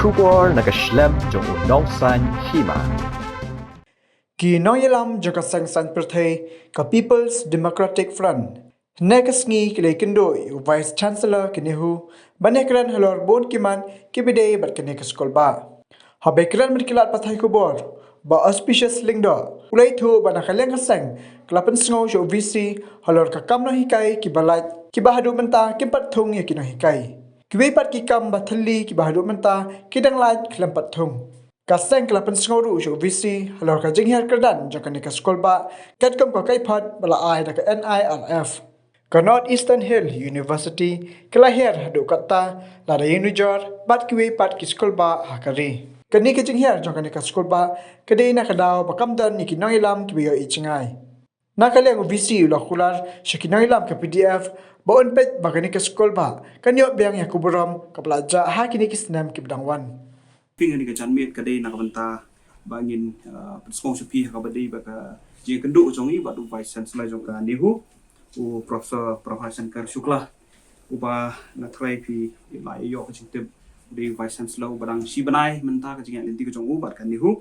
Kubor nakaslem jong Nongsan Hima. Ki Nongïalam jaka sang perthai ka People's Democratic Front. Negasngi kile kendoi Vice Chancellor ki Nehu banekran Halor board kiman kibidei bat kene ka skol ba. Habekran merkilat pathai kubor ba auspicious lingdo ulai thu banakaleng kasang klapen sngo jo VC Halor ka kamno hikai ki balat ki bahadu menta kimpat thung ya kino hikai. Kiwe pat ki kam bathali ki bahadu menta kidang lait klampat thung. Kaseng kelapan sengoru jo VC Halor ka jinghiar kerdan jaka ni ka skol ba katkom ka kaipat bala ai da ka NIRF. Ka North Eastern Hill University kelahir hadu kata lada Unijor bat kiwe pat ki skol ba hakari. Kani ka jinghiar jaka ni ka skol ba kadai na kadaw bakamdan ni ki Nongïalam ki biyo ichingai. Nakaleng VC ulakular syaki Nongïalam ka PDF baon pet bagani ka skol ba kanyo biang ya kuburam ka pelajar ha kini ki senam ki bidangwan. Ping ni ka janmit kadai nak benta bangin penskong sepi ka badai baka je kenduk jong i batu vice chancellor jong ka Nehu u professor Shankar Shukla uba na try pi mai yo ka jingtep di vice chancellor barang si banai menta ka jing lenti ka jong u bat ka Nehu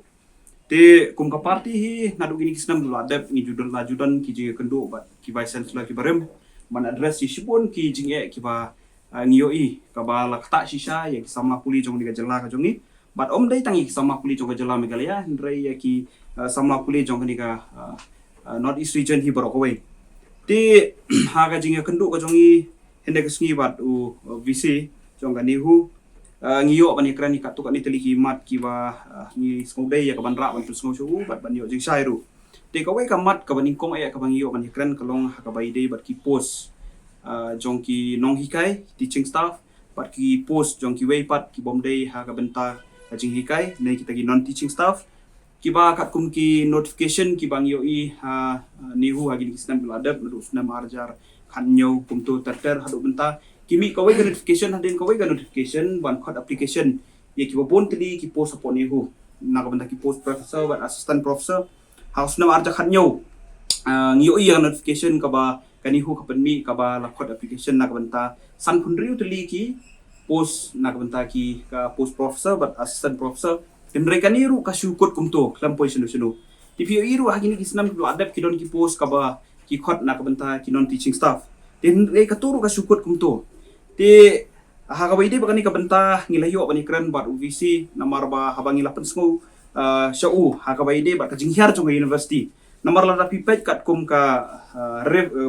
te kum ka party hi ngadu gini kisnam dulu adep ni judul lajudan ki je kenduk bat ki vice chancellor ki barem man address si sibon ki jing ki ba ngiyo i ka ba lakta sisa yang sama puli jong di ka jela ka jong i but om dai tangi sama puli jong ka jela Meghalaya ndrai ya ki sama puli jong ni ka North East region hi borok away ti ha ka jing kendu ka jong i hende ka sngi bat u VC jong ka Nehu ngiyo ban ikran ni ka tu ka ni teli mat ki ba ni skodai ya ka ban ra ban tu sngo chu bat ban yo jing sai ru ti ka wai ka mat ka ban kong ya ka ban ngiyo ban ikran ka long ha ka bai dei bat ki post jong ki nong hikai teaching staff bat ki post jong ki wei pat ki bom dei ha ka benta kajing hikai nei kita gi non teaching staff kiba kat kum ki notification ki bang yo i Nehu hagi ni kisnam beladap nadu snam arjar khanyo kum tu terter hadu benta kimi kawai ga notification hadin kawai ga notification ban code application ye ki bopon tli ki post upon Nehu na ka benta ki post professor ban assistant professor house nam arjar khanyo ngiyo i yang notification ka ba kanihu ka penmi ka ba la code application na ka benta san phunriu tli ki post nak benta ki ka post professor but assistant professor mereka ni ru ka syukut kumto lampoi sunu tpio iru hagini kisnam du adap ki don ki post ka ba ki khot nak benta ki non teaching staff den re ka turu ka syukut kumto te ha ka baide bakani ka benta ngilayo bani kran bat UVC namar ba habangi lapen sngo syau ha ka baide bat ka jinghiar chung university namar la pipet kat kum ka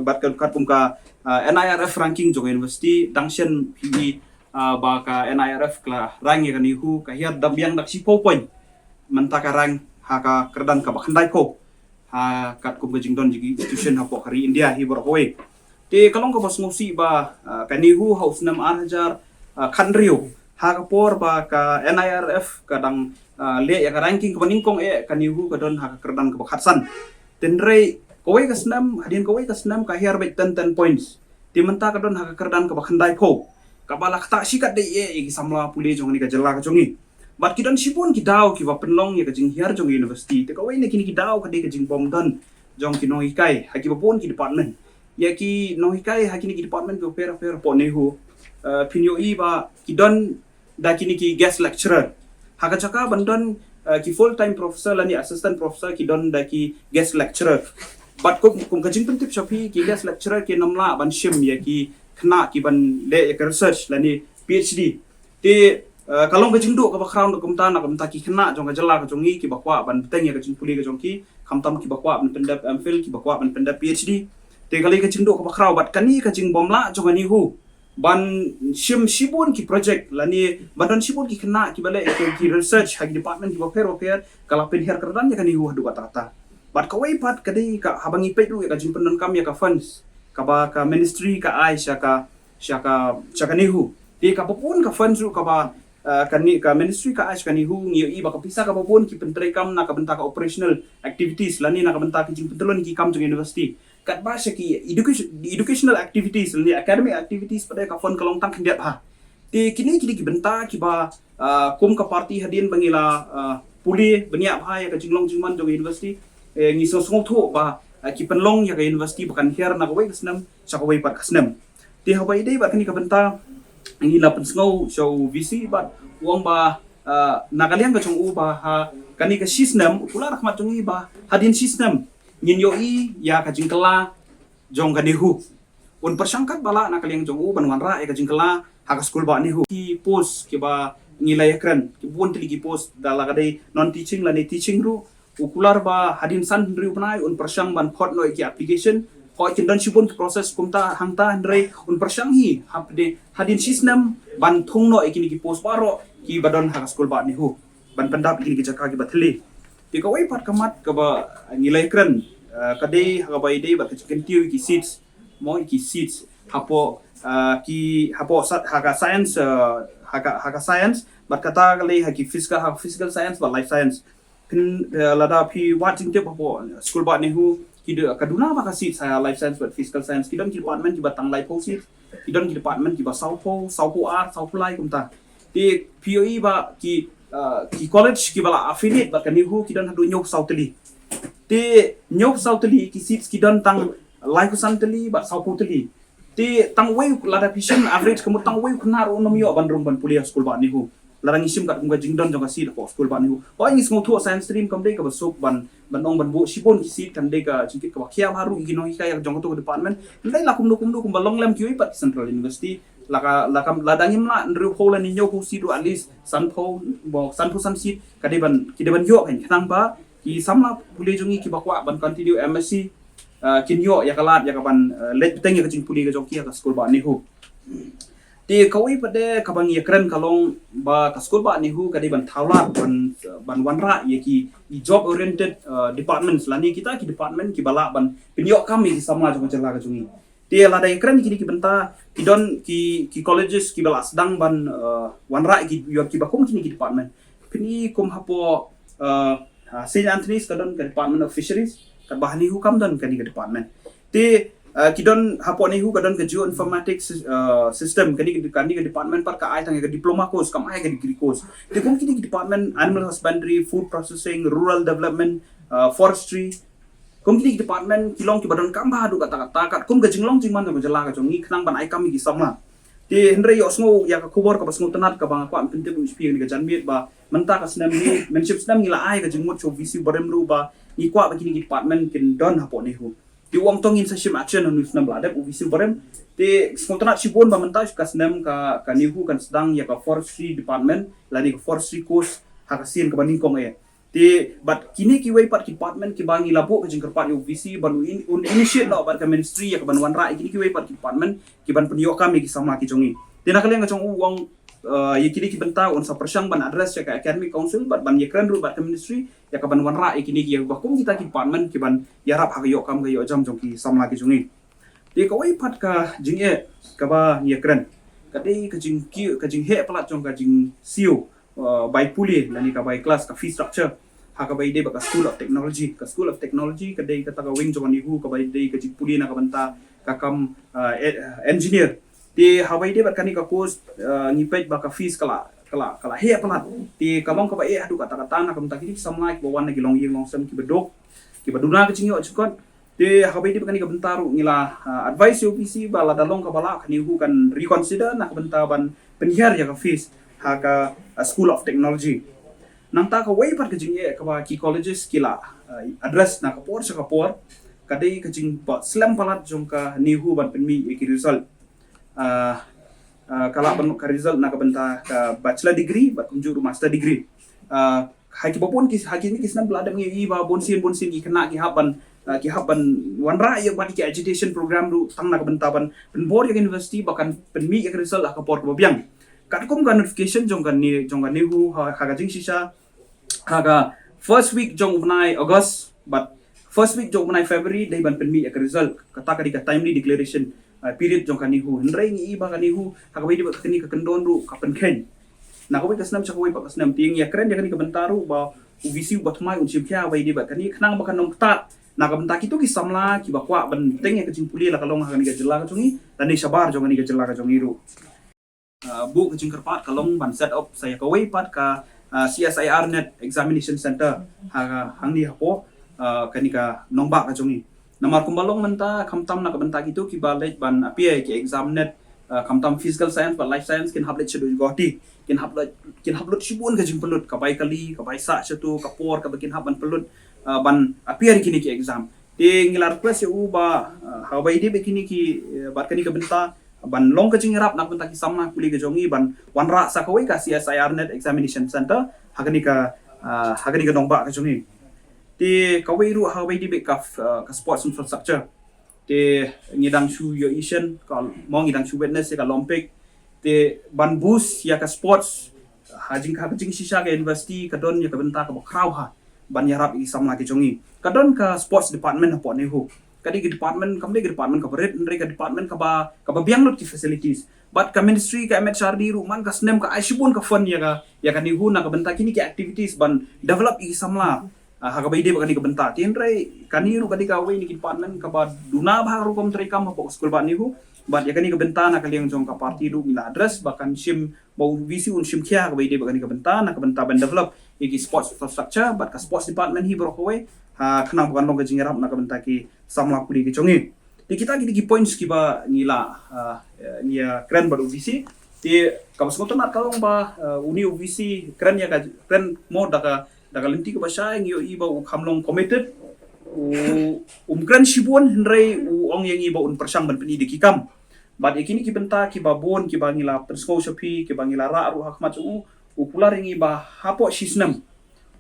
bat kat kum ka NIRF ranking chung university dangshen pi baka NIRF kla rang ya Nehu ka hiar dambiang dak si point mentaka rang ha ka kerdan ka bakhandai ko ha kat ko bejing don jigi institution ha pokari India hi boroi te kalong ka bos ngosi ba ka Nehu house nam arjar khanrio ha ka por ba ka NIRF kadang le ya ka ranking ka ningkong ka Nehu ka don ha ka kerdan ka bakhatsan tenrei kowai ka snam hadin kowai ka snam ka hiar bet 10 points te mentaka don ha ka kerdan ka bakhandai ko kabalak tak sikat dei ki samla puli jong ni ka jela ka jongi bat kidan sipon ki daw ki wa penlong ya ka jing hiar jong university te ka wai ne kini ki daw ka dei ka jing bom don jong ki noi kai ha ki bopon ki department ya ki noi kai ha kini ki department ko pera po Nehu pinyo i ba ki don da kini ki guest lecturer ha ka chaka bandon ki full time professor lani assistant professor ki don da ki guest lecturer bat ko kum ka jing pentip shopi ki guest lecturer ki namla ban shim ya ki kena ki ban le ka research lani PhD te kalong ka jingdo ka background ka mta na ka mta ki kena jong ka jela ka jongi ki bakwa ban teng ya ka jing puli ka jong ki khamtam ki bakwa ban pendap MPhil ki bakwa ban pendap PhD te kali ka jingdo ka background bat kani ka jing bomla jong ani hu ban shim shibun ki project lani ban shibun ki kena ki bale ki research ha department ki bakher kala pen her kerdan ya kan hu hadu kata bat ka wai pat kadai ka habangi pedu ya ka jing penan kam ya ka funds kaba ka ministry ka ai syaka Nehu ti ka popun ka funds ru ka ba ka ministry ka ai syaka Nehu ngi i ba ka pisa ka popun ki pentrai kam na ka benta ka operational activities lani na ka benta ki jing pentelon ki kam jong university kat ba syaki educational activities lani academic activities pada ka fund kalong tang kendiat ha ti kini ki benta ki ba kum ka party hadin bangila puli benia ba ya ka jinglong jingman jong university ngi so tho ba ki penlong ya ka university bukan hiar na kawai kasnam sa kawai pat kasnam ti hawai dei bat kani ka benta ngi la pensngau so VC bat wong ba nakalian ka jong ba kani ka system kula rahmat jong ba hadin system nyin yo ya ka jingkala jong ka Nehu un persangkat bala nakalian jong ban wanra ka jingkala ha ka school ba Nehu ki post ki ba ngilay ekran ki bun tili ki post dala kadai non teaching la ni teaching ru ukular ba hadin san riu panai un persang ban khot noi ki application ko cindon sibun ki proses kumta hangta ndre un persang hi hapde hadin system ban thong noi ki post baro ki badon ha school ba Nehu ban pendap ki jaka ki bathli ti ko wai pat kamat ka ba ngilai kran kadai ha ba ide ba ki kentiu ki seats mo ki seats hapo ki hapo ha ka science ha ka science bat kata kali ha ki physical science ba life science kin lada pi watching tip hapo school ba Nehu ki de kaduna ba ka seats ha life science but physical science ki don ki department ki batang life seats ki don ki department ki ba saupo art saupo lai kumta ti POE ba ki college ki bala affiliate ba ka Nehu ki don hadu nyok sauteli ti nyok sauteli ki seats ki don tang life santeli ba saupo teli ti tang wei lada vision average kamu tang wei knar unom yo bandrum ban kuliah school ba Nehu larang isim kat kumga jingdon jong seat ko school ba Nehu o ingis ngotu science stream kam dei ka basuk ban ong ban bu sipon ki seat kam dei ka jingkit ka khia baru igino hikaya jong to department ndai la kumdu kumbalong lem ki pat central university lakam ladangim la ndru hola ni nyo ku sidu at least sanpo san seat kadiban yo kan kanang ba ki samla puli jongi ki bakwa ban continue MSc kinyo ya kalat ya kaban let teng ya kajing puli ka jong ki ka school ba Nehu ti kawai pade kabang ya keren kalong ba ka school ba Nehu kadiban thawlat ban wanra ya ki job oriented departments lani kita ki department ki bala ban pinyo kami ki sama jong jela ka jongi ti lada ya keren ki benta ki don ki colleges ki bala sedang ban wanra ki yo ki bakum ki department pini kum hapo Saint Anthony's kadon ka department of fisheries ka bah Nehu kam don ka department ti kidon hapo Nehu kadon ke geoinformatics system kani ke department par ka ai tang ke diploma course kam ai ke degree course te kum kini department animal husbandry food processing rural development forestry kum kini department kilong ki badon kam ba du kata kat kum ke jinglong jingman ka jela ka jongi khnang ban ai kam gi samla te hendre yo sngo ya ka khobor ka basngo tanat ka bang kwa pinte bu spi ni ka janmiet ba menta ka snam ni membership snam ngila ai ka jingmot cho vc barem ru ba ni kwa ba kini department kin don hapo Nehu di uang tongin sa shim action anu snam bladep uvisi barem te spontanat sibon ba mentaj ka snam ka Nehu kan sedang ya ka forestry department lani ka forestry course hakasin ka baning kong te but kini ki wei part department ki bangi labu ka jingker part uvisi baru initiate no ba ka ministry ya ka ban wanra kini ki wei part department ki ban penyo kami ki sama ki jongi te nakalian ka jong uang ya kini ki benta on sa persang ban address ya ka academic council bat ban yekran ru bat ka ministry ya ka ban wanra kini ki bakum kita ki department ki ban yarap ha yo kam ga yo jam jong ki samla ki jungi te ka wai pat ka jinge ka ba yekran ka dei ka jing he pala jong ka jing siu by puli lani ka by class ka fee structure ha ka by de ba ka school of technology ka dei ka ta ka wing jong Nehu ka by de ka jing puli na ka banta ka kam engineer ti hawai de bat kani ka course ngipet ba ka fees kala he pala ti kamong ka ba adu kata na kam ta ki samlai ko wan na gilong yeng long sam ki bedok ki baduna ka cingyo chukon ti hawai de kani ka bentaru ngila advice UPC bala dalong ka bala kani Nehu kan reconsider na ka bentaban penhiar ya ka fees ha ka school of technology nang ta ka wai pat ka jingye ka ba ki colleges kila address na ka por sa ka por kadai ka jing pa slam palat jong ka Nehu ban penmi ki result kala ban ka result na ka benta ka bachelor degree bat kunjur master degree haki bopon ki haki ni kisnan bladam ngi ba bonsin ki kena ki haban wanra ya bat ki education program ru tang na ka benta ban penbor ya university bahkan penmi ya result ka por ka biang kat kum ka notification jong ka Nehu ha ka jing sisa ka first week jong unai August but first week jong unai February dai ban penmi ya result kata ka di ka timely declaration period jong ka Nehu hendrai ngi iba ka Nehu hakabai di kani ka kendon ru ka penken na ko ka snam chakoi pa ka snam ting ya kren ya kani ka bentaru ba uvisi bat mai un chimkya bai di ba kani khnang ba kanong ta na ka bentak itu ki samla ki ba kwa ban teng ya ka jimpuli la kalong ha kani ka jela ka chungi dan ni sabar jong kani ka jela ka chungi ru bu ka jingker pat kalong ban set up saya ka wei pat ka CSIR net examination center ha hang ni hapo kani ka nongba ka chungi namar kumbalong menta khamtam na ka benta gitu ki balej ban apie ki exam net kamtam physical science but life science kin hablet chedu goti kin hablut shibun ka jing pelut ka bai kali ka bai sa chetu ka por ka bakin haban pelut ban appear kini ki exam te ngilar request u ba ha bai di bekini ki bat kani ka benta ban long ka jing rap nak benta ki samna kuli ka jongi ban wanra sa kawai ka CSIR net examination center hagani ka nongba ka jongi te kawai ru ha bai di be ka sports infrastructure te ngidang shu yo asian ka mong ngidang shu witness ka olympic te ban bus ya ka sports hajing sisa ka university ka don ya ka benta ka bakraw ha ban yarap i samna ki jongi ka don ka sports department po Nehu kadi ke department ka berit ndre ka department ka ba biang lot ki facilities but ka ministry ka MHRD ru man ka snem ka aishibun ka fund ya ka Nehu na ka benta kini ki activities ban develop i samla hagabai de bakani ka benta tinrai kaniru kadi ka away ni department ka ba duna ba ru kom trai kam po school ba Nehu but ya kani ka benta na kaliang jong ka party ru mila address bakan sim bau visi un sim kya hagabai de bakani ka benta ban develop iki sports infrastructure but ka sports department hi bro away kena bukan long ka jingarap na ka benta ki samla kuli ki jongi di kita ki points ki ba nila nia keren baru visi ti ka baskoto na kalong ba uni visi keren ya ka keren mo daga lenti ka basya ngiyo iba u kamlong committed keren shibun henry ong yang iba un persang ban penidi kikam but ikini ki benta ki ba bon ki ba ngila Pynsngew shapi ki ba ngila ra ru hakmat u pular yang iba hapo sisnem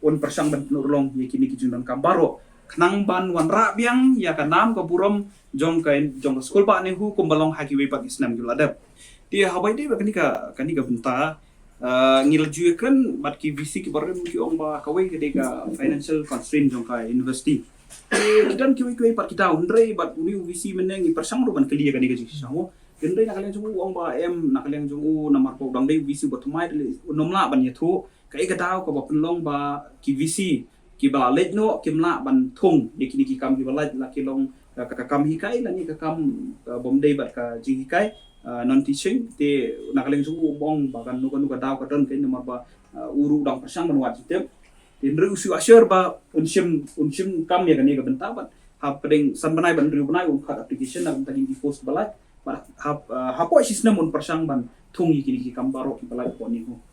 un persang ban penurlong yakini ki junan kambaro kenang ban wan ra biang ya kanam ka burom jong ka school pa Nehu kumbalong haki we pak islam juladap dia habai dia kani ka benta ngil jue kan bat ki visi ki barem ki ong ba kawai ke ka financial constraint jong ka university dan ki we pat kita undrei bat uni visi meneng i persang ru ban kali kani ka jisawo gendrei na kalian jong ong ba na kalian jong namar ko dang dei visi batumai nomla ban yathu kai ka daw ka ba penlong ba ki visi ki ba let no kim la ban thung yakini ki kam ki ba la ki long ka kam hikai la ni ka kam bomdei bat ka jing hikai non teaching te nakaleng su bong bagan nuka daw ka don kai nomor ba uru dang persang ban wat tip tin ru su assure ba unsim kam ya kani ka benta bat ha pedeng san banai ban ru banai kat application na tadi di post balai ba ha po system un persang ban thung yakini ki kam baro ki balai po Nehu